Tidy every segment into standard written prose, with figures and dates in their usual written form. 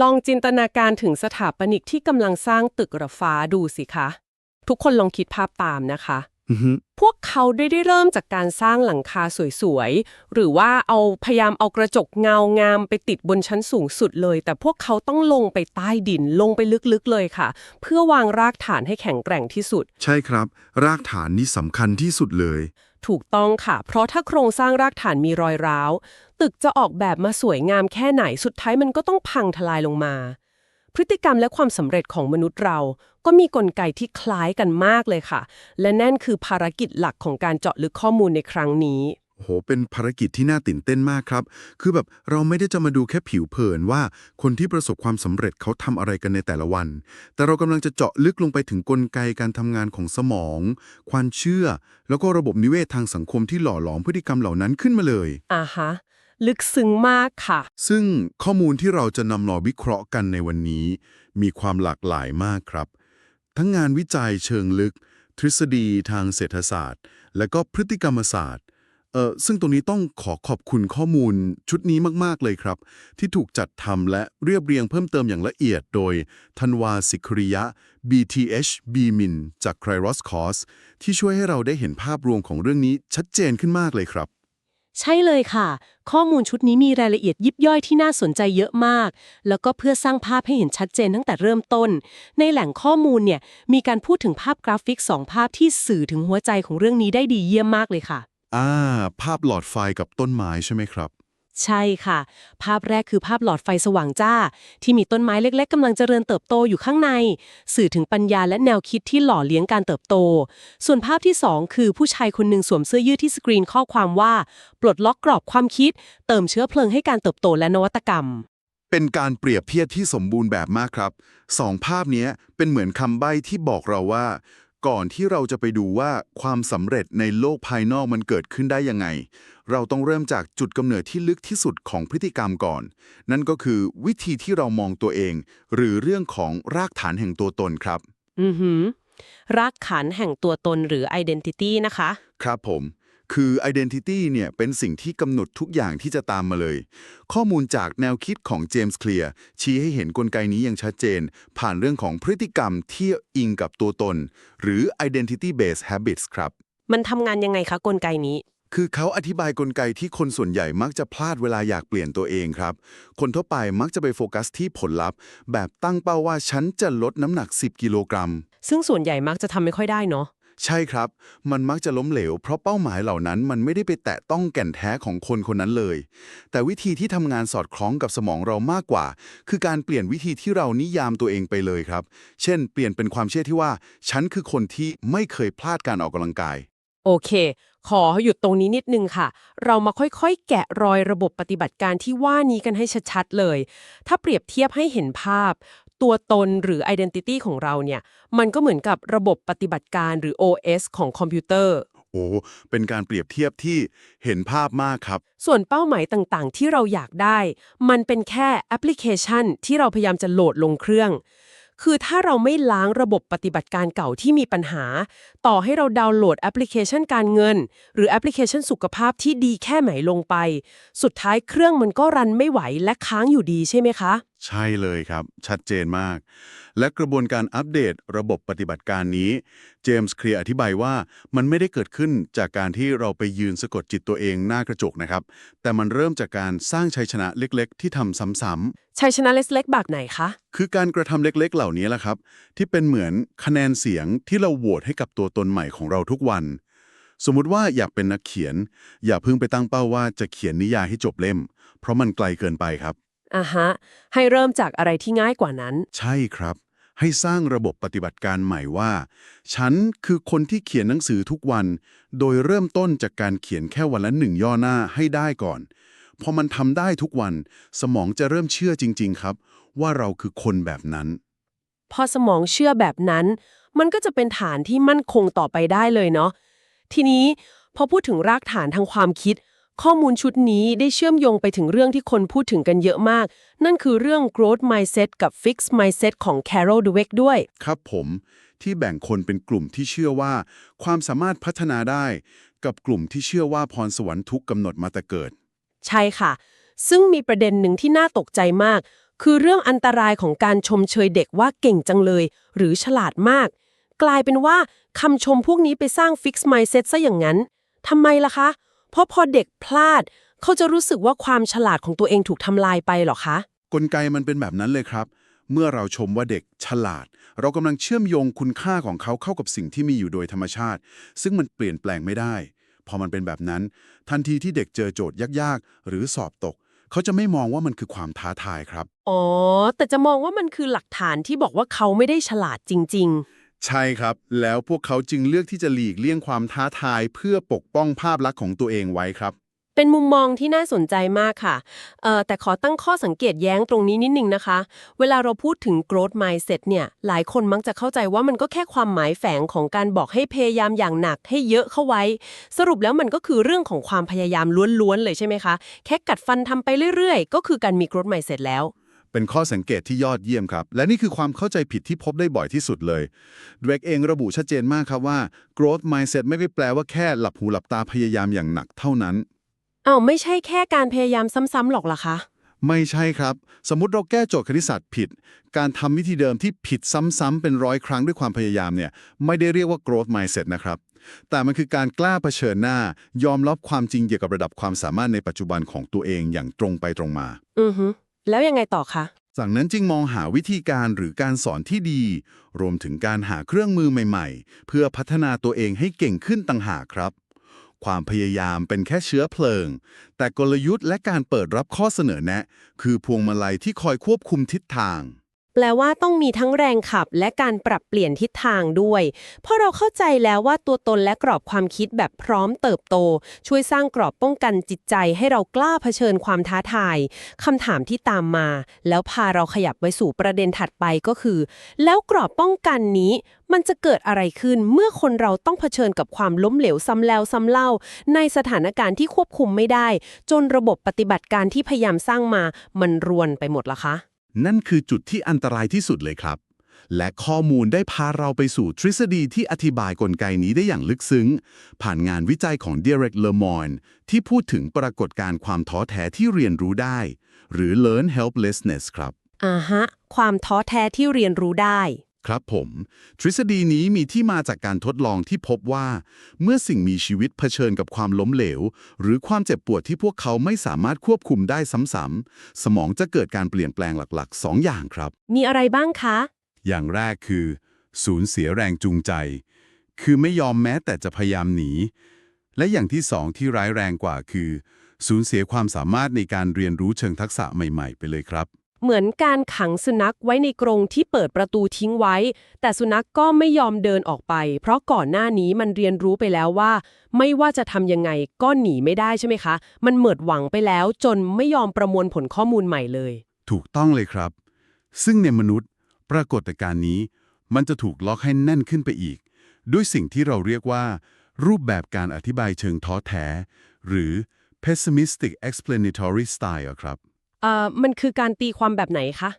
ลองจินตนาการถึงสถาปนิกที่กำลังสร้างตึกระฟ้าดูสิคะ ทุกคนลองคิดภาพตามนะคะ อือฮึพวกเขาได้เริ่มจากการสร้างหลังคาสวยๆ หรือว่าพยายามเอากระจกเงางามไปติดบนชั้นสูงสุดเลย แต่พวกเขาต้องลงไปใต้ดินลงไปลึกๆเลยค่ะ เพื่อวางรากฐานให้แข็งแกร่งที่สุด ใช่ครับ รากฐานนี่สำคัญที่สุดเลยถูกต้องค่ะ เพราะถ้าโครงสร้างรากฐานมีรอยร้าว ตึกจะออกแบบมาสวยงามแค่ไหน สุดท้ายมันก็ต้องพังทลายลงมา พฤติกรรมและความสำเร็จของมนุษย์เรา ก็มีกลไกที่คล้ายกันมากเลยค่ะ และนั่นคือภารกิจหลักของการเจาะลึกข้อมูลในครั้งนี้ โอ้โหเป็นภารกิจที่น่าตื่นเต้นมากครับคือแบบเราไม่ได้จะมาดูแค่ผิวเผินว่าคนที่ประสบความสำเร็จเขาทำอะไรกันในแต่ละวัน แต่เรากำลังจะเจาะลึกลงไปถึงกลไกการทำงานของสมอง ความเชื่อ แล้วก็ระบบนิเวศทางสังคมที่หล่อหลอมพฤติกรรมเหล่านั้นขึ้นมาเลย อ่าฮะ ลึกซึ้งมากค่ะ ซึ่งข้อมูลที่เราจะนำมาวิเคราะห์กันในวันนี้ มีความหลากหลายมากครับ ทั้งงานวิจัยเชิงลึก ทฤษฎีทางเศรษฐศาสตร์ และก็พฤติกรรมศาสตร์ซึ่งตรงนี้ต้องขอขอบคุณข้อมูลชุดนี้มากๆเลยครับ ที่ถูกจัดทำและเรียบเรียงเพิ่มเติมอย่างละเอียดโดยธันวาสิกริยะ BTH BMIN จาก Kairos Course ที่ช่วยให้เราได้เห็นภาพรวมของเรื่องนี้ชัดเจนขึ้นมากเลยครับ ใช่เลยค่ะ ข้อมูลชุดนี้มีรายละเอียดยิบย่อยที่น่าสนใจเยอะมาก แล้วก็เพื่อสร้างภาพให้เห็นชัดเจนตั้งแต่เริ่มต้น ในแหล่งข้อมูลเนี่ยมีการพูดถึงภาพกราฟิก2ภาพที่สื่อถึงหัวใจของเรื่องนี้ได้ดีเยี่ยมมากเลยค่ะ อ่าภาพหลอดไฟกับต้นไม้ใช่ไหมครับ ใช่ค่ะ ภาพแรกคือภาพหลอดไฟสว่างจ้า ที่มีต้นไม้เล็กๆกำลังเจริญเติบโตอยู่ข้างใน สื่อถึงปัญญาและแนวคิดที่หล่อเลี้ยงการเติบโต ส่วนภาพที่2คือผู้ชายคนหนึ่งสวมเสื้อยืดที่สกรีนข้อความว่าปลดล็อกกรอบความคิดเติมเชื้อเพลิงให้การเติบโตและนวัตกรรม เป็นการเปรียบเทียบที่สมบูรณ์แบบมากครับสองภาพเนี้ยเป็นเหมือนคำใบ้ที่บอกเราว่า ก่อนที่เราจะไปดูว่าความสำเร็จในโลกภายนอกมันเกิดขึ้นได้ยังไง เราต้องเริ่มจากจุดกำเนิดที่ลึกที่สุดของพฤติกรรมก่อน นั่นก็คือวิธีที่เรามองตัวเอง หรือเรื่องของรากฐานแห่งตัวตนครับ อือหือรากฐานแห่งตัวตนหรือ identity นะคะ ครับผม คือ identity เนี่ยเป็นสิ่งที่กำหนดทุกอย่างที่จะตามมาเลย ข้อมูลจากแนวคิดของเจมส์เคลียร์ชี้ให้เห็นกลไกนี้อย่างชัดเจน ผ่านเรื่องของพฤติกรรมที่อิงกับตัวตน หรือ identity based habits ครับ มันทำงานยังไงคะกลไกนี้ คือเขาอธิบายกลไกที่คนส่วนใหญ่มักจะพลาดเวลาอยากเปลี่ยนตัวเองครับ คนทั่วไปมักจะไปโฟกัสที่ผลลัพธ์ แบบตั้งเป้าว่าฉันจะลดน้ำหนัก 10 กิโลกรัม ซึ่งส่วนใหญ่มักจะทำไม่ค่อยได้เนาะ ใช่ครับ มันมักจะล้มเหลว เพราะเป้าหมายเหล่านั้นมันไม่ได้ไปแตะต้องแก่นแท้ของคนคนนั้นเลย แต่วิธีที่ทำงานสอดคล้องกับสมองเรามากกว่า คือการเปลี่ยนวิธีที่เรานิยามตัวเองไปเลยครับ เช่น เปลี่ยนเป็นความเชื่อที่ว่าฉันคือคนที่ไม่เคยพลาดการออกกำลังกาย โอเค ขอหยุดตรงนี้นิดนึงค่ะ เรามาค่อยๆ แกะรอยระบบปฏิบัติการที่ว่านี้กันให้ชัดๆ เลย ถ้าเปรียบเทียบให้เห็นภาพ ตัวตนหรือ identity ของเราเนี่ย มันก็เหมือนกับระบบปฏิบัติการหรือ OS ของคอมพิวเตอร์ โอ้เป็นการเปรียบเทียบที่เห็นภาพมากครับ ส่วนเป้าหมายต่างๆ ที่เราอยากได้ มันเป็นแค่แอปพลิเคชันที่เราพยายามจะโหลดลงเครื่อง คือถ้าเราไม่ล้างระบบปฏิบัติการเก่าที่มีปัญหา ต่อให้เราดาวน์โหลดแอปพลิเคชันการเงิน หรือแอปพลิเคชันสุขภาพที่ดีแค่ไหนลงไป สุดท้ายเครื่องมันก็รันไม่ไหวและค้างอยู่ดีใช่ไหมคะ ใช่เลยครับ ชัดเจนมาก และกระบวนการอัปเดตระบบปฏิบัติการนี้เจมส์เคลียร์อธิบายว่ามันไม่ได้เกิดขึ้นจากการที่เราไปยืนสะกดจิตตัวเองหน้ากระจกนะครับ แต่มันเริ่มจากการสร้างชัยชนะเล็กๆ ที่ทำซ้ำชัยชนะเล็กๆแบบไหนคะ ๆคือการกระทำเล็กๆ เหล่านี้แหละครับ ที่เป็นเหมือนคะแนนเสียงที่เราโหวตให้กับตัวตนใหม่ของเราทุกวัน สมมุติว่าอยากเป็นนักเขียน อย่าเพิ่งไปตั้งเป้าว่าจะเขียนนิยายให้จบเล่ม เพราะมันไกลเกินไปครับ อ่ะฮะ ให้เริ่มจากอะไรที่ง่ายกว่านั้น ใช่ครับ ให้สร้างระบบปฏิบัติการใหม่ว่า ฉันคือคนที่เขียนหนังสือทุกวัน โดยเริ่มต้นจากการเขียนแค่วันละ1 ย่อหน้าให้ได้ก่อน พอมันทำได้ทุกวัน สมองจะเริ่มเชื่อจริงๆครับ ว่าเราคือคนแบบนั้น พอสมองเชื่อแบบนั้น มันก็จะเป็นฐานที่มั่นคงต่อไปได้เลยเนาะ ทีนี้พอพูดถึงรากฐานทางความคิด ข้อมูลชุดนี้ได้เชื่อมโยงไปถึงเรื่องที่คนพูดถึงกันเยอะมาก นั่นคือเรื่อง growth mindset กับ fixed mindset ของ Carol Dweck ด้วย ครับผมที่แบ่งคนเป็นกลุ่มที่เชื่อว่า ความสามารถพัฒนาได้ กับกลุ่มที่เชื่อว่าพรสวรรค์ทุกกำหนดมาแต่เกิด ใช่ค่ะ ซึ่งมีประเด็นหนึ่งที่น่าตกใจมาก คือเรื่องอันตรายของการชมเชยเด็กว่าเก่งจังเลยหรือฉลาดมากกลายเป็นว่าคำชมพวกนี้ไปสร้าง fixed mindset ซะอย่างนั้นทำไมล่ะคะเพราะพอเด็กพลาดเขาจะรู้สึกว่าความฉลาดของตัวเองถูกทำลายไปเหรอคะกลไกมันเป็นแบบนั้นเลยครับ เมื่อเราชมว่าเด็กฉลาด เรากำลังเชื่อมโยงคุณค่าของเขาเข้ากับสิ่งที่มีอยู่โดยธรรมชาติ ซึ่งมันเปลี่ยนแปลงไม่ได้ พอมันเป็นแบบนั้น ทันทีที่เด็กเจอโจทย์ยากๆ หรือสอบตก เขาจะไม่มองว่ามันคือความท้าทายครับ อ๋อแต่จะมองว่ามันคือหลักฐานที่บอกว่าเขาไม่ได้ฉลาดจริงใช่ครับ แล้วพวกเขาจึงเลือกที่จะหลีกเลี่ยงความท้าทายเพื่อปกป้องภาพลักษณ์ของตัวเองไว้ครับ ๆเป็นมุมมองที่น่าสนใจมากค่ะแต่ขอตั้งข้อสังเกตแย้งตรงนี้นิดนึงนะคะเวลาเราพูดถึง growth mindset เนี่ยหลายคนมักจะเข้าใจว่ามันก็แค่ความหมายแฝงของการบอกให้พยายามอย่างหนักให้เยอะเข้าไว้ สรุปแล้วมันก็คือเรื่องของความพยายามล้วนๆเลยใช่ไหมคะแค่กัดฟันทำไปเรื่อยๆก็คือการมี growth mindset แล้วเป็นข้อสังเกตที่ยอดเยี่ยมครับ และนี่คือความเข้าใจผิดที่พบได้บ่อยที่สุดเลยเดรกเองระบุชัดเจนมากครับว่า growth mindset ไม่ได้แปลว่าแค่หลับหูหลับตาพยายามอย่างหนักเท่านั้น อ้าวไม่ใช่แค่การพยายามซ้ำๆหรอกเหรอคะไม่ใช่ครับ สมมุติเราแก้โจทย์คณิตศาสตร์ผิด การทำวิธีเดิมที่ผิดซ้ำๆเป็น100 ครั้งด้วยความพยายามเนี่ยไม่ได้เรียกว่า growth mindset นะครับ แต่มันคือการกล้าเผชิญหน้ายอมรับความจริงเกี่ยวกับระดับความสามารถในปัจจุบันของตัวเองอย่างตรงไปตรงมา อือฮึแล้วยังไงต่อคะจากนั้นจึงมองหาวิธีการหรือการสอนที่ดี รวมถึงการหาเครื่องมือใหม่ๆ เพื่อพัฒนาตัวเองให้เก่งขึ้นต่างหากครับ ความพยายามเป็นแค่เชื้อเพลิง แต่กลยุทธ์และการเปิดรับข้อเสนอแนะ คือพวงมาลัยที่คอยควบคุมทิศทาง แปลว่าต้องมีทั้งแรงขับและการปรับเปลี่ยนทิศทางด้วยเพราะเราเข้าใจแล้วว่าตัวตนและกรอบความคิดแบบพร้อมเติบโตช่วยสร้างกรอบป้องกันจิตใจให้เรากล้าเผชิญความท้าทายคำถามที่ตามมาแล้วพาเราขยับไปสู่ประเด็นถัดไปก็คือแล้วกรอบป้องกันนี้มันจะเกิดอะไรขึ้นเมื่อคนเราต้องเผชิญกับความล้มเหลวซ้ำแล้วซ้ำเล่าในสถานการณ์ที่ควบคุมไม่ได้จนระบบปฏิบัติการที่พยายามสร้างมามันรวนไปหมดละคะนั่นคือจุดที่อันตรายที่สุดเลยครับ และข้อมูลได้พาเราไปสู่ทฤษฎีที่อธิบายกลไกนี้ได้อย่างลึกซึ้ง ผ่านงานวิจัยของ Derek Lemoine ที่พูดถึงปรากฏการณ์ความท้อแท้ที่เรียนรู้ได้ หรือ learn helplessness ครับ ความท้อแท้ที่เรียนรู้ได้ ครับผม ทฤษฎีนี้มีที่มาจากการทดลองที่พบว่า เมื่อสิ่งมีชีวิตเผชิญกับความล้มเหลว หรือความเจ็บปวดที่พวกเขาไม่สามารถควบคุมได้ซ้ำๆสมองจะเกิดการเปลี่ยนแปลงหลักๆ 2 อย่างครับ มีอะไรบ้างคะ อย่างแรกคือสูญเสียแรงจูงใจ คือไม่ยอมแม้แต่จะพยายามหนี และอย่างที่สองที่ร้ายแรงกว่าคือสูญเสียความสามารถในการเรียนรู้เชิงทักษะใหม่ๆ ไปเลยครับ เหมือนการขังสุนัขไว้ในกรงที่เปิดประตูทิ้งไว้ แต่สุนัขก็ไม่ยอมเดินออกไป เพราะก่อนหน้านี้มันเรียนรู้ไปแล้วว่า ไม่ว่าจะทำยังไงก็หนีไม่ได้ใช่ไหมคะ มันหมดหวังไปแล้วจนไม่ยอมประมวลผลข้อมูลใหม่เลย ถูกต้องเลยครับ ซึ่งในมนุษย์ปรากฏการณ์นี้มันจะถูกล็อกให้แน่นขึ้นไปอีก ด้วยสิ่งที่เราเรียกว่า รูปแบบการอธิบายเชิงท้อแท้ หรือ pessimistic explanatory style ครับ มันคือการตีความแบบไหนคะ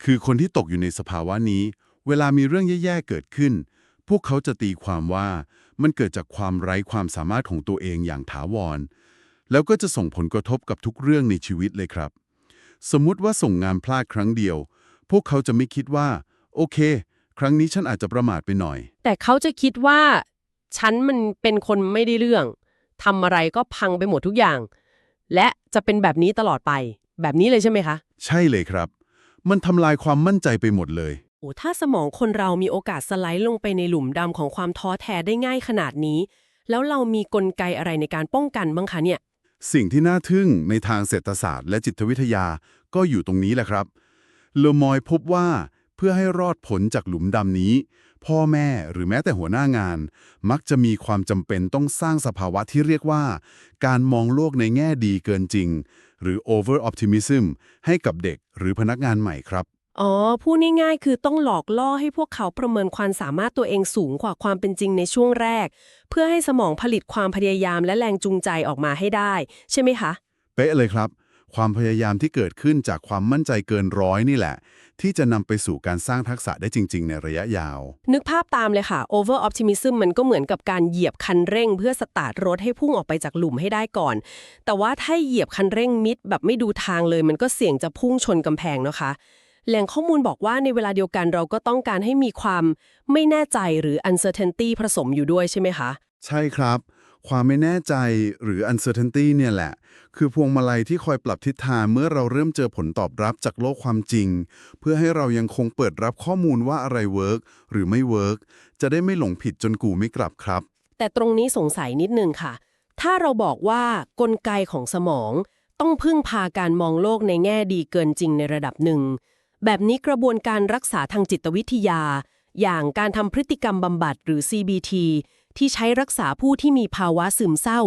คือคนที่ตกอยู่ในสภาวะนี้ เวลามีเรื่องแย่ๆเกิดขึ้น พวกเขาจะตีความว่ามันเกิดจากความไร้ความสามารถของตัวเองอย่างถาวร แล้วก็จะส่งผลกระทบกับทุกเรื่องในชีวิตเลยครับ สมมุติว่าส่งงานพลาดครั้งเดียว พวกเขาจะไม่คิดว่าโอเค ครั้งนี้ฉันอาจจะประมาทไปหน่อย แต่เขาจะคิดว่าฉันมันเป็นคนไม่ได้เรื่องทำอะไรก็พังไปหมดทุกอย่าง และจะเป็นแบบนี้ตลอดไป แบบนี้เลยใช่ไหมคะ ใช่เลยครับ มันทำลายความมั่นใจไปหมดเลย โอ้ถ้าสมองคนเรามีโอกาสสไลด์ลงไปในหลุมดำของความท้อแท้ได้ง่ายขนาดนี้ แล้วเรามีกลไกอะไรในการป้องกันบ้างคะเนี่ย สิ่งที่น่าทึ่งในทางเศรษฐศาสตร์และจิตวิทยาก็อยู่ตรงนี้แหละครับเลอมอยพบว่าเพื่อให้รอดผลจากหลุมดำนี้ พ่อแม่หรือแม้แต่หัวหน้างาน มักจะมีความจำเป็นต้องสร้างสภาวะที่เรียกว่า การมองโลกในแง่ดีเกินจริง หรือ over optimism ให้กับเด็กหรือพนักงานใหม่ครับ อ๋อ พูดง่ายๆคือต้องหลอกล่อให้พวกเขาประเมินความสามารถตัวเองสูงกว่าความเป็นจริงในช่วงแรก เพื่อให้สมองผลิตความพยายามและแรงจูงใจออกมาให้ได้ ใช่ไหมคะ เป๊ะเลยครับ ความพยายามที่เกิดขึ้นจากความมั่นใจเกินร้อยนี่แหละ ที่จะนำไปสู่การสร้างทักษะได้จริงๆในระยะยาว นึกภาพตามเลยค่ะ over optimism มันก็เหมือนกับการเหยียบคันเร่งเพื่อสตาร์ทรถให้พุ่งออกไปจากหลุมให้ได้ก่อน แต่ว่าถ้าเหยียบคันเร่งมิดแบบไม่ดูทางเลยมันก็เสี่ยงจะพุ่งชนกำแพงนะคะแหล่งข้อมูลบอกว่าในเวลาเดียวกันเราก็ต้องการให้มีความไม่แน่ใจหรือ uncertainty ผสมอยู่ด้วยใช่ไหมคะ ใช่ครับ ความไม่แน่ใจหรือ uncertainty เนี่ยแหละ คือพวงมาลัยที่คอยปรับทิศทางเมื่อเราเริ่มเจอผลตอบรับจากโลกความจริง เพื่อให้เรายังคงเปิดรับข้อมูลว่าอะไรเวิร์กหรือไม่เวิร์กจะได้ไม่หลงผิดจนกูไม่กลับครับ แต่ตรงนี้สงสัยนิดนึงค่ะ ถ้าเราบอกว่ากลไกของสมองต้องพึ่งพาการมองโลกในแง่ดีเกินจริงในระดับหนึ่ง แบบนี้กระบวนการรักษาทางจิตวิทยา อย่างการทำพฤติกรรมบำบัดหรือ CBT ที่ใช้รักษาผู้ที่มีภาวะซึมเศร้า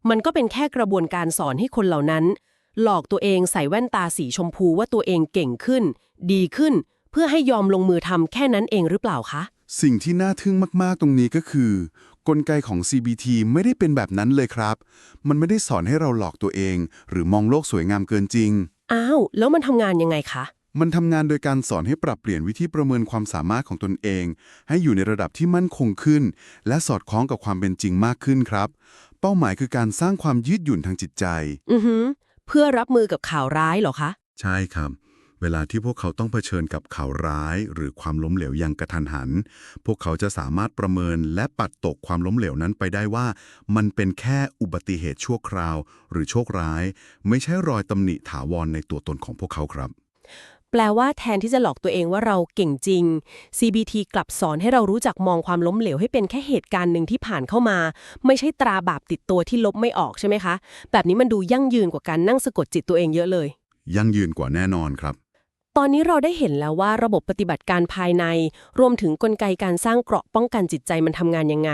มันก็เป็นแค่กระบวนการสอนให้คนเหล่านั้น หลอกตัวเองใส่แว่นตาสีชมพูว่าตัวเองเก่งขึ้น ดีขึ้น เพื่อให้ยอมลงมือทำแค่นั้นเองหรือเปล่าคะ สิ่งที่น่าทึ่งมากๆตรงนี้ก็คือ กลไกของ CBT ไม่ได้เป็นแบบนั้นเลยครับ มันไม่ได้สอนให้เราหลอกตัวเอง หรือมองโลกสวยงามเกินจริง อ้าวแล้วมันทำงานยังไงคะ มันทำงานโดยการสอนให้ปรับเปลี่ยนวิธีประเมินความสามารถของตนเอง ให้อยู่ในระดับที่มั่นคงขึ้น และสอดคล้องกับความเป็นจริงมากขึ้นครับ เป้าหมายคือการสร้างความยืดหยุ่นทางจิตใจ อือฮึเพื่อรับมือกับข่าวร้ายเหรอคะ ใช่ครับ เวลาที่พวกเขาต้องเผชิญกับข่าวร้าย หรือความล้มเหลวอย่างกระทันหัน พวกเขาจะสามารถประเมินและปัดตกความล้มเหลวนั้นไปได้ว่า มันเป็นแค่อุบัติเหตุชั่วคราว หรือโชคร้าย ไม่ใช่รอยตำหนิถาวรในตัวตนของพวกเขาครับ แปลว่าแทนที่จะหลอกตัวเองว่าเราเก่งจริง CBT กลับสอนให้เรารู้จักมองความล้มเหลวให้เป็นแค่เหตุการณ์หนึ่งที่ผ่านเข้ามา ไม่ใช่ตราบาปติดตัวที่ลบไม่ออกใช่ไหมคะ แบบนี้มันดูยั่งยืนกว่าการนั่งสะกดจิตตัวเองเยอะเลย ยั่งยืนกว่าแน่นอนครับ ตอนนี้เราได้เห็นแล้วว่าระบบปฏิบัติการภายใน รวมถึงกลไกการสร้างเกราะป้องกันจิตใจมันทำงานยังไง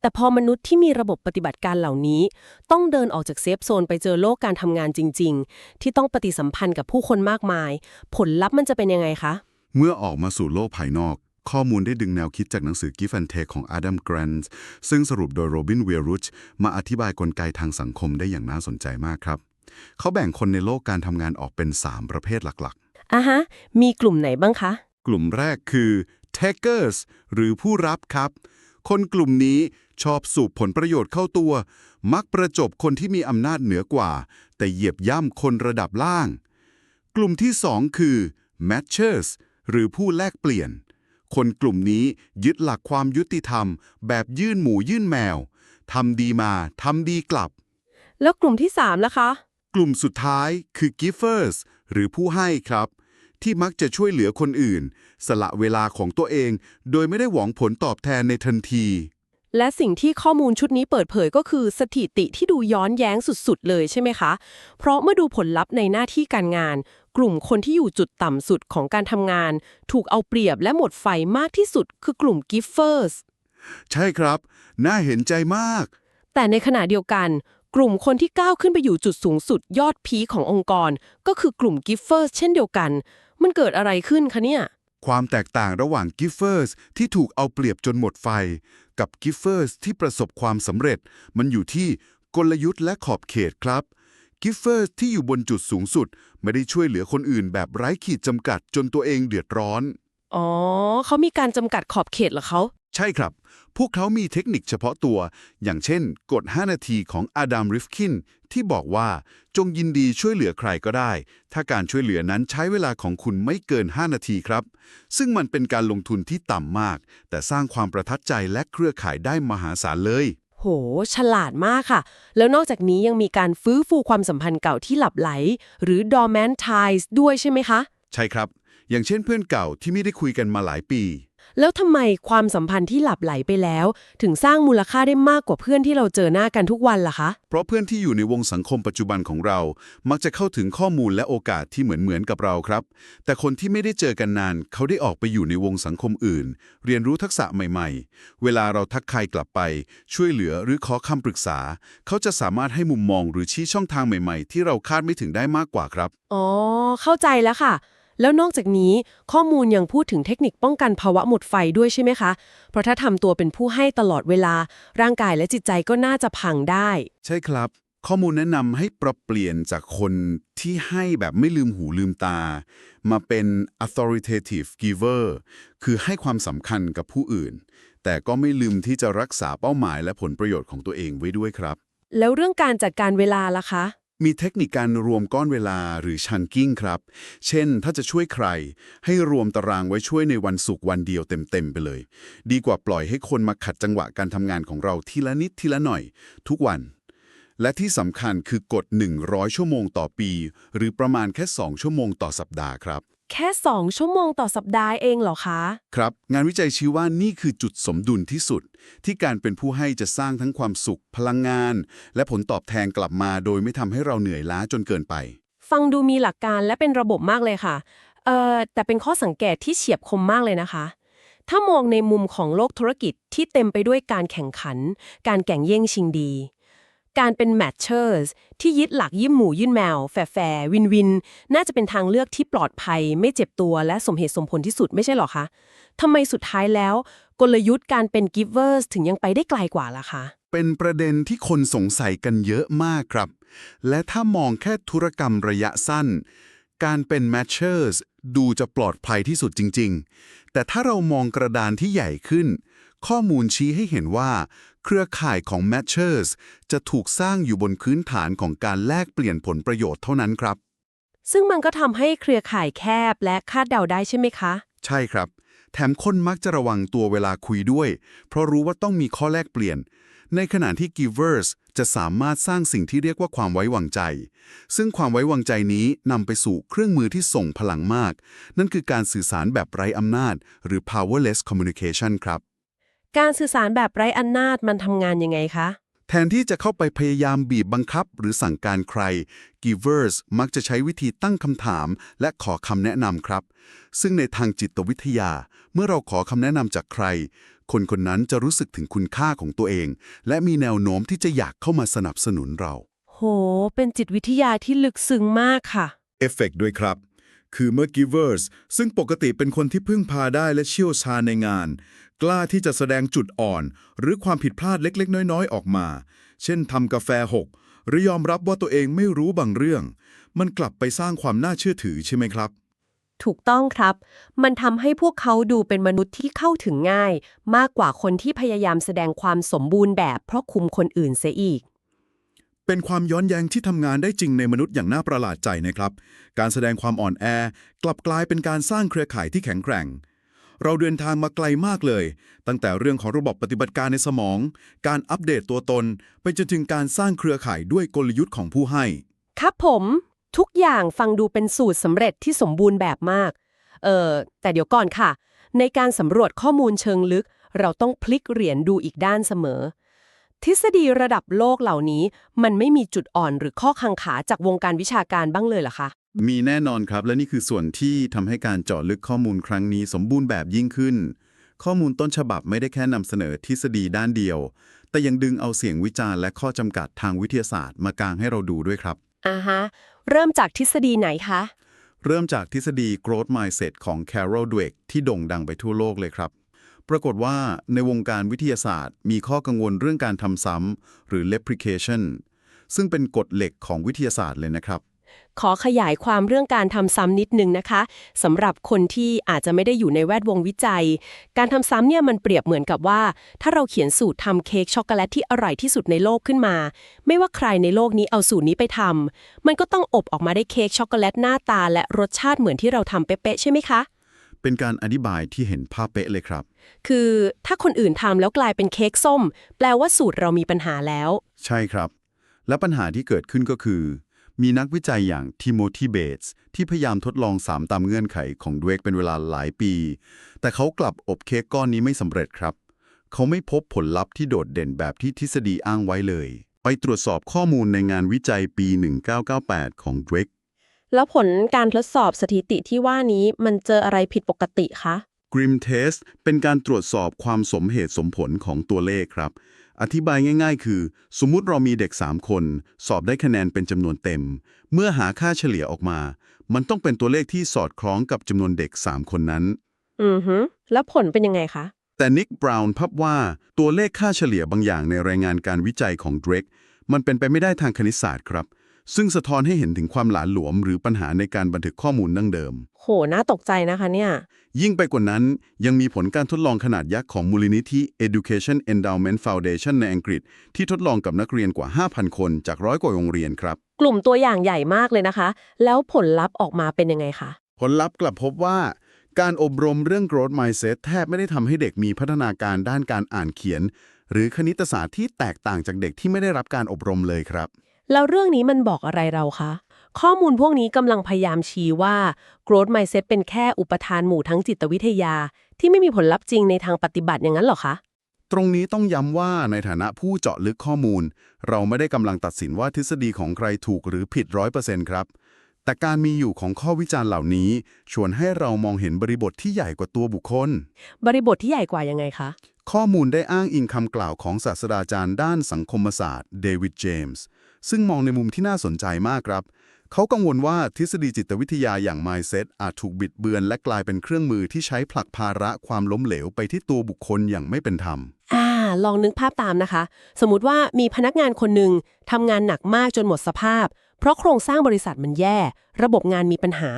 แต่พอมนุษย์ที่มีระบบปฏิบัติการเหล่านี้ ต้องเดินออกจากเซฟโซนไปเจอโลกการทำงานจริง ๆ ที่ต้องปฏิสัมพันธ์กับผู้คนมากมาย ผลลัพธ์มันจะเป็นยังไงคะ เมื่อออกมาสู่โลกภายนอก ข้อมูลได้ดึงแนวคิดจากหนังสือ Give and Take ของ Adam Grant ซึ่งสรุปโดย Robin Weirich มาอธิบายกลไกทางสังคมได้อย่างน่าสนใจมากครับ เขาแบ่งคนในโลกการทำงานออกเป็น 3 ประเภทหลักๆ อ่ะฮะ มีกลุ่มไหนบ้างคะ กลุ่มแรกคือ takers หรือผู้รับครับ คนกลุ่มนี้ชอบสูบผลประโยชน์เข้าตัว มักประจบคนที่มีอำนาจเหนือกว่า แต่เหยียบย่ำคนระดับล่าง กลุ่มที่ 2 คือ matchers หรือผู้แลกเปลี่ยน คนกลุ่มนี้ยึดหลักความยุติธรรม แบบยื่นหมูยื่นแมว ทำดีมาทำดีกลับ แล้วกลุ่มที่3ล่ะคะ กลุ่มสุดท้ายคือ givers หรือผู้ให้ครับ ที่มักจะช่วยเหลือคนอื่น สละเวลาของตัวเอง โดยไม่ได้หวังผลตอบแทนในทันที และสิ่งที่ข้อมูลชุดนี้เปิดเผยก็คือสถิติที่ดูย้อนแย้งสุดๆเลยใช่ไหมคะ เพราะเมื่อดูผลลัพธ์ในหน้าที่การงาน กลุ่มคนที่อยู่จุดต่ำสุดของการทำงาน ถูกเอาเปรียบและหมดไฟมากที่สุดคือกลุ่ม givers ใช่ครับ น่าเห็นใจมาก แต่ในขณะเดียวกัน กลุ่มคนที่ก้าวขึ้นไปอยู่จุดสูงสุดยอดพีคขององค์กร ก็คือกลุ่ม givers เช่นเดียวกัน มันเกิดอะไรขึ้นคะเนี่ย ความแตกต่างระหว่าง givers ที่ถูกเอาเปรียบจนหมดไฟ กับ givers ที่ประสบความสำเร็จ มันอยู่ที่กลยุทธ์และขอบเขตครับ givers ที่อยู่บนจุดสูงสุด ไม่ได้ช่วยเหลือคนอื่นแบบไร้ขีดจำกัดจนตัวเองเดือดร้อน อ๋อ เขามีการจำกัดขอบเขตเหรอเขา ใช่ครับ พวกเขามีเทคนิคเฉพาะตัว อย่างเช่น กฎ 5 นาทีของอาดัม ริฟคิน ที่บอกว่าจงยินดีช่วยเหลือใครก็ได้ ถ้าการช่วยเหลือนั้นใช้เวลาของคุณไม่เกิน 5 นาทีครับ ซึ่งมันเป็นการลงทุนที่ต่ำมาก แต่สร้างความประทับใจและเครือข่ายได้มหาศาลเลย โห ฉลาดมากค่ะ แล้วนอกจากนี้ยังมีการฟื้นฟูความสัมพันธ์เก่าที่หลับไหล หรือ dormant ties ด้วยใช่ไหมคะ ใช่ครับ อย่างเช่นเพื่อนเก่าที่ไม่ได้คุยกันมาหลายปี แล้วทำไมความสัมพันธ์ที่หลับไหลไปแล้ว ถึงสร้างมูลค่าได้มากกว่าเพื่อนที่เราเจอหน้ากันทุกวันล่ะคะ เพราะเพื่อนที่อยู่ในวงสังคมปัจจุบันของเรา มักจะเข้าถึงข้อมูลและโอกาสที่เหมือนกับเราครับ แต่คนที่ไม่ได้เจอกันนาน เขาได้ออกไปอยู่ในวงสังคมอื่น เรียนรู้ทักษะใหม่ๆ เวลาเราทักใครกลับไป ช่วยเหลือหรือขอคำปรึกษา เขาจะสามารถให้มุมมองหรือชี้ช่องทางใหม่ๆ ที่เราคาดไม่ถึงได้มากกว่าครับ อ๋อ เข้าใจแล้วค่ะ แล้วนอกจากนี้ข้อมูลยังพูดถึงเทคนิคป้องกันภาวะหมดไฟด้วยใช่ไหมคะ เพราะถ้าทำตัวเป็นผู้ให้ตลอดเวลา ร่างกายและจิตใจก็น่าจะพังได้ ใช่ครับ ข้อมูลแนะนำให้ปรับเปลี่ยนจากคนที่ให้แบบไม่ลืมหูลืมตา มาเป็น authoritative giver คือให้ความสำคัญกับผู้อื่น แต่ก็ไม่ลืมที่จะรักษาเป้าหมายและผลประโยชน์ของตัวเองไว้ด้วยครับ แล้วเรื่องการจัดการเวลาล่ะคะ มีเทคนิคการรวมก้อนเวลาหรือ chunking ครับ เช่น ถ้าจะช่วยใคร ให้รวมตารางไว้ช่วยในวันศุกร์วันเดียวเต็มๆไปเลย ดีกว่าปล่อยให้คนมาขัดจังหวะการทำงานของเราทีละนิดทีละหน่อย ทุกวัน และที่สำคัญคือกฎ100 ชั่วโมงต่อปี หรือประมาณแค่ 2 ชั่วโมงต่อสัปดาห์ครับ แค่2 ชั่วโมงต่อสัปดาห์เองเหรอคะ ครับ งานวิจัยชี้ว่านี่คือจุดสมดุลที่สุด ที่การเป็นผู้ให้จะสร้างทั้งความสุข พลังงาน และผลตอบแทนกลับมาโดยไม่ทำให้เราเหนื่อยล้าจนเกินไป ฟังดูมีหลักการและเป็นระบบมากเลยค่ะ แต่เป็นข้อสังเกตที่เฉียบคมมากเลยนะคะ ถ้ามองในมุมของโลกธุรกิจที่เต็มไปด้วยการแข่งขัน การแข่งแย่งชิงดี การเป็นแมทเชอร์สที่ยึดหลักยิ้มหมูยื่นแมวแฟร์วินวินน่าจะเป็นทางเลือกที่ปลอดภัย ไม่เจ็บตัวและสมเหตุสมผลที่สุดไม่ใช่หรอคะทำไมสุดท้ายแล้ว กลยุทธ์การเป็น givers ถึงยังไปได้ไกลกว่าล่ะคะ เป็นประเด็นที่คนสงสัยกันเยอะมากครับ และถ้ามองแค่ธุรกรรมระยะสั้น การเป็น matchers ดูจะปลอดภัยที่สุดจริงๆ แต่ถ้าเรามองกระดานที่ใหญ่ขึ้น ข้อมูลชี้ให้เห็นว่า เครือข่ายของ matchers จะถูกสร้างอยู่บนพื้นฐานของการแลกเปลี่ยนผลประโยชน์เท่านั้นครับ ซึ่งมันก็ทำให้เครือข่ายแคบและคาดเดาได้ใช่ไหมคะ ใช่ครับ แถมคนมักจะระวังตัวเวลาคุยด้วย เพราะรู้ว่าต้องมีข้อแลกเปลี่ยน ในขณะที่ givers จะสามารถสร้างสิ่งที่เรียกว่าความไว้วางใจ ซึ่งความไว้วางใจนี้นำไปสู่เครื่องมือที่ส่งพลังมาก นั่นคือการสื่อสารแบบไร้อำนาจ หรือ powerless communication ครับ การสื่อสารแบบไร้อำนาจมันทำงานยังไงคะ แทนที่จะเข้าไปพยายามบีบบังคับหรือสั่งการใคร givers มักจะใช้วิธีตั้งคำถามและขอคำแนะนำครับ ซึ่งในทางจิตวิทยา เมื่อเราขอคำแนะนำจากใคร คนคนนั้นจะรู้สึกถึงคุณค่าของตัวเอง และมีแนวโน้มที่จะอยากเข้ามาสนับสนุนเรา โห เป็นจิตวิทยาที่ลึกซึ้งมากค่ะ เอฟเฟกต์ด้วยครับ คือเมื่อ givers ซึ่งปกติเป็นคนที่พึ่งพาได้และเชี่ยวชาญในงาน กล้าที่จะแสดงจุดอ่อน หรือความผิดพลาดเล็กๆ น้อยๆ ออกมา เช่นทำกาแฟหก หรือยอมรับว่าตัวเองไม่รู้บางเรื่อง มันกลับไปสร้างความน่าเชื่อถือใช่ไหมครับ ถูกต้องครับ มันทำให้พวกเขาดูเป็นมนุษย์ที่เข้าถึงง่าย มากกว่าคนที่พยายามแสดงความสมบูรณ์แบบเพราะคุมคนอื่นเสียอีก เป็นความย้อนแย้งที่ทำงานได้จริงในมนุษย์อย่างน่าประหลาดใจนะครับ การแสดงความอ่อนแอกลับกลายเป็นการสร้างเครือข่ายที่แข็งแกร่ง เราเดินทางมาไกลมากเลย ตั้งแต่เรื่องของระบบปฏิบัติการในสมอง การอัปเดตตัวตน ไปจนถึงการสร้างเครือข่ายด้วยกลยุทธ์ของผู้ให้ ครับผม ทุกอย่างฟังดูเป็นสูตรสำเร็จที่สมบูรณ์แบบมาก แต่เดี๋ยวก่อนค่ะ ในการสำรวจข้อมูลเชิงลึก เราต้องพลิกเหรียญดูอีกด้านเสมอ ทฤษฎีระดับโลกเหล่านี้ มันไม่มีจุดอ่อนหรือข้อกังขาจากวงการวิชาการบ้างเลยเหรอคะ มีแน่นอนครับ และนี่คือส่วนที่ทำให้การเจาะลึกข้อมูลครั้งนี้สมบูรณ์แบบยิ่งขึ้น ข้อมูลต้นฉบับไม่ได้แค่นำเสนอทฤษฎีด้านเดียว แต่ยังดึงเอาเสียงวิจารณ์และข้อจำกัดทางวิทยาศาสตร์มากางให้เราดูด้วยครับ เริ่มจากทฤษฎีไหนคะ เริ่มจากทฤษฎี growth mindset ของ Carol Dweck ที่โด่งดังไปทั่วโลกเลยครับ ปรากฏว่าในวงการวิทยาศาสตร์ มีข้อกังวลเรื่องการทำซ้ำหรือ replication ซึ่งเป็นกฎเหล็กของวิทยาศาสตร์เลยนะครับ ขอขยายความเรื่องการทำซ้ำนิดนึงนะคะสำหรับคนที่อาจจะไม่ได้อยู่ในแวดวงวิจัย การทำซ้ำเนี่ยมันเปรียบเหมือนกับว่า ถ้าเราเขียนสูตรทำเค้กช็อกโกแลตที่อร่อยที่สุดในโลกขึ้นมา ไม่ว่าใครในโลกนี้เอาสูตรนี้ไปทำมันก็ต้องอบออกมาได้เค้กช็อกโกแลตหน้าตาและรสชาติเหมือนที่เราทำเป๊ะๆใช่ไหมคะ เป็นการอธิบายที่เห็นภาพเป๊ะเลยครับ คือถ้าคนอื่นทำแล้วกลายเป็นเค้กส้ม แปลว่าสูตรเรามีปัญหาแล้ว ใช่ครับ และปัญหาที่เกิดขึ้นก็คือ มีนักวิจัยอย่างทิโมธีเบตส์ที่พยายามทดลอง3ตามเงื่อนไขของดเวกเป็นเวลาหลายปี แต่เขากลับอบเค้กก้อนนี้ไม่สำเร็จครับ เขาไม่พบผลลัพธ์ที่โดดเด่นแบบที่ทฤษฎีอ้างไว้เลย ไปตรวจสอบข้อมูลในงานวิจัยปี 1998 ของดเวก แล้วผลการทดสอบสถิติที่ว่านี้มันเจออะไรผิดปกติคะ Grim Test เป็นการตรวจสอบความสมเหตุสมผลของตัวเลขครับ อธิบายง่ายๆ คือ สมมุติเรามีเด็ก3คนสอบได้คะแนนเป็นจำนวนเต็ม เมื่อหาค่าเฉลี่ยออกมา มันต้องเป็นตัวเลขที่สอดคล้องกับจำนวนเด็ก3คนนั้น แล้วผลเป็นยังไงคะ แต่นิกบราวน์พบว่าตัวเลขค่าเฉลี่ยบางอย่างในรายงานการวิจัยของ Drake มันเป็นไปไม่ได้ทางคณิตศาสตร์ครับซึ่งสะท้อนให้เห็นถึงความหลาหลวมหรือปัญหาในการบันทึกข้อมูลดั้งเดิมโหน่าตกใจนะคะเนี่ย ยิ่งไปกว่านั้นยังมีผลการทดลองขนาดยักษ์ของมูลนิธิ Education Endowment Foundation ในอังกฤษที่ทดลองกับนักเรียนกว่า 5,000 คนจาก100 กว่าโรงเรียนครับ กลุ่มตัวอย่างใหญ่มากเลยนะคะ แล้วผลลัพธ์ออกมาเป็นยังไงคะ ผลลัพธ์กลับพบว่าการอบรมเรื่อง growth mindset แทบไม่ได้ทำให้เด็กมีพัฒนาการด้านการอ่านเขียน หรือคณิตศาสตร์ที่แตกต่างจากเด็กที่ไม่ได้รับการอบรมเลยครับ แล้วเรื่องนี้มันบอกอะไรเราคะ ข้อมูลพวกนี้กำลังพยายามชี้ว่า growth mindset เป็นแค่อุปทานหมู่ทั้งจิตวิทยา ที่ไม่มีผลลัพธ์จริงในทางปฏิบัติอย่างนั้นเหรอคะ ตรงนี้ต้องย้ำว่าในฐานะผู้เจาะลึกข้อมูล เราไม่ได้กำลังตัดสินว่าทฤษฎีของใครถูกหรือผิด 100% ครับ แต่การมีอยู่ของข้อวิจารณ์เหล่านี้ชวนให้เรามองเห็นบริบทที่ใหญ่กว่าตัวบุคคล บริบทที่ใหญ่กว่ายังไงคะ ข้อมูลได้อ้างอิงคำกล่าวของศาสตราจารย์ด้านสังคมศาสตร์เดวิดเจมส์ซึ่งมองในมุมที่น่าสนใจมากครับ เขากังวลว่าทฤษฎีจิตวิทยาอย่าง mindset อาจถูกบิดเบือนและกลายเป็นเครื่องมือที่ใช้ผลักภาระความล้มเหลวไปที่ตัวบุคคลอย่างไม่เป็นธรรม ลองนึกภาพตามนะคะ สมมุติว่ามีพนักงานคนหนึ่งทำงานหนักมากจนหมดสภาพ เพราะโครงสร้างบริษัทมันแย่ ระบบงานมีปัญหา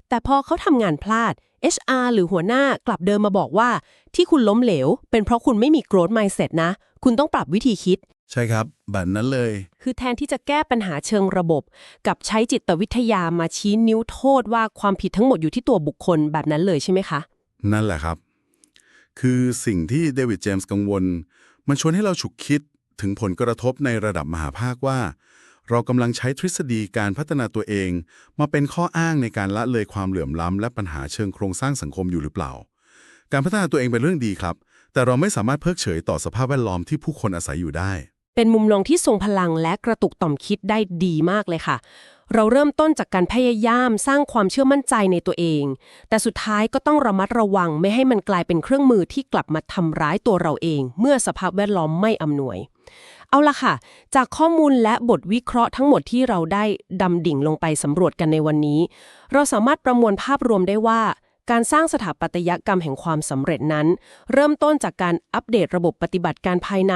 แต่พอเขาทำงานพลาด HR หรือหัวหน้ากลับเดินมาบอกว่าที่คุณล้มเหลว เป็นเพราะคุณไม่มี growth mindset นะ คุณต้องปรับวิธีคิด ใช่ครับแบบนั้นเลย คือแทนที่จะแก้ปัญหาเชิงระบบ กับใช้จิตวิทยามาชี้นิ้วโทษว่าความผิดทั้งหมดอยู่ที่ตัวบุคคลแบบนั้นเลยใช่ไหมคะ นั่นแหละครับ คือสิ่งที่เดวิดเจมส์กังวล มันชวนให้เราฉุกคิดถึงผลกระทบในระดับมหาภาคว่า เรากำลังใช้ทฤษฎีการพัฒนาตัวเอง มาเป็นข้ออ้างในการละเลยความเหลื่อมล้ำและปัญหาเชิงโครงสร้างสังคมอยู่หรือเปล่า การพัฒนาตัวเองเป็นเรื่องดีครับ แต่เราไม่สามารถเพิกเฉยต่อสภาพแวดล้อมที่ผู้คนอาศัยอยู่ได้ เป็นมุมมองที่ทรงพลังและกระตุกต่อมคิดได้ดีมากเลยค่ะ เราเริ่มต้นจากการพยายามสร้างความเชื่อมั่นใจในตัวเอง แต่สุดท้ายก็ต้องระมัดระวังไม่ให้มันกลายเป็นเครื่องมือที่กลับมาทำร้ายตัวเราเอง เมื่อสภาพแวดล้อมไม่อำนวย เอาล่ะค่ะ จากข้อมูลและบทวิเคราะห์ทั้งหมดที่เราได้ดำดิ่งลงไปสำรวจกันในวันนี้ เราสามารถประมวลภาพรวมได้ว่า การสร้างสถาปัตยกรรมแห่งความสำเร็จนั้น เริ่มต้นจากการอัปเดตระบบปฏิบัติการภายใน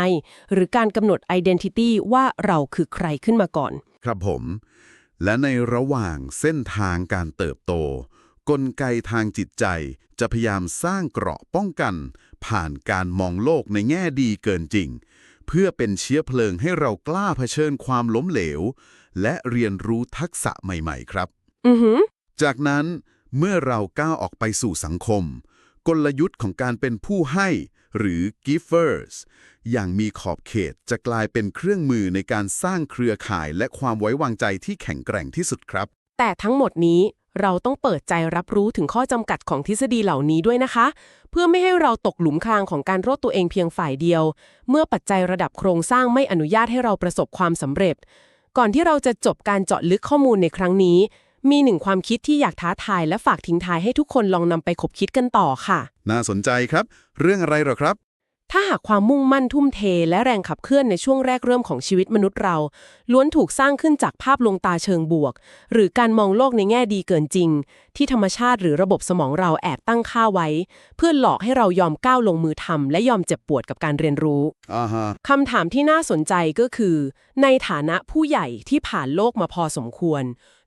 หรือการกำหนด identity ว่าเราคือใครขึ้นมาก่อน ครับผม และในระหว่างเส้นทางการเติบโต กลไกทางจิตใจจะพยายามสร้างเกราะป้องกัน ผ่านการมองโลกในแง่ดีเกินจริง เพื่อเป็นเชื้อเพลิงให้เรากล้าเผชิญความล้มเหลว และเรียนรู้ทักษะใหม่ๆครับ จากนั้นเมื่อเราก้าวออกไปสู่สังคม กลยุทธ์ของการเป็นผู้ให้หรือ givers อย่างมีขอบเขตจะกลายเป็นเครื่องมือในการสร้างเครือข่ายและความไว้วางใจที่แข็งแกร่งที่สุดครับ แต่ทั้งหมดนี้เราต้องเปิดใจรับรู้ถึงข้อจำกัดของทฤษฎีเหล่านี้ด้วยนะคะ เพื่อไม่ให้เราตกหลุมพรางของการโทษตัวเองเพียงฝ่ายเดียว เมื่อปัจจัยระดับโครงสร้างไม่อนุญาตให้เราประสบความสำเร็จ ก่อนที่เราจะจบการเจาะลึกข้อมูลในครั้งนี้ มีหนึ่งความคิดที่อยากท้าทายและฝากทิ้งท้ายให้ทุกคนลองนำไปคบคิดกันต่อค่ะ น่าสนใจครับ เรื่องอะไรเหรอครับ ถ้าหากความมุ่งมั่นทุ่มเทและแรงขับเคลื่อนในช่วงแรกเริ่มของชีวิตมนุษย์เรา ล้วนถูกสร้างขึ้นจากภาพลวงตาเชิงบวก หรือการมองโลกในแง่ดีเกินจริง ที่ธรรมชาติหรือระบบสมองเราแอบตั้งค่าไว้ เพื่อหลอกให้เรายอมก้าวลงมือทำและยอมเจ็บปวดกับการเรียนรู้คำถามที่น่าสนใจก็คือ ในฐานะผู้ใหญ่ที่ผ่านโลกมาพอสมควร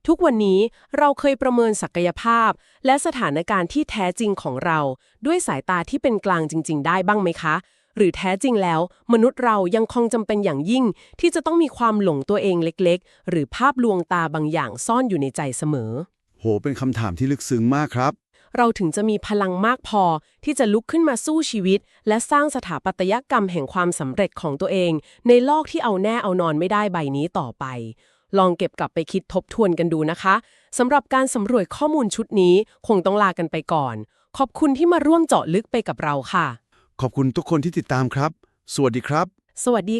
ทุกวันนี้เราเคยประเมินศักยภาพ และสถานการณ์ที่แท้จริงของเรา ด้วยสายตาที่เป็นกลางจริงๆได้บ้างไหมคะ หรือแท้จริงแล้วมนุษย์เรายังคงจำเป็นอย่างยิ่งที่จะต้องมีความหลงตัวเองเล็กๆหรือภาพลวงตาบางอย่างซ่อนอยู่ในใจเสมอเป็นคำถามที่ลึกซึ้งมากครับ เราถึงจะมีพลังมากพอที่จะลุกขึ้นมาสู้ชีวิตและสร้างสถาปัตยกรรมแห่งความสำเร็จของตัวเองในโลกที่เอาแน่เอานอนไม่ได้ใบนี้ต่อไปลองเก็บกลับไปคิดทบทวนกันดูนะคะสำหรับการสำรวจข้อมูลชุดนี้คงต้องลากันไปก่อนขอบคุณที่มาร่วมเจาะลึกไปกับเราค่ะขอบคุณทุกคนที่ติดตามครับ สวัสดีครับสวัสดี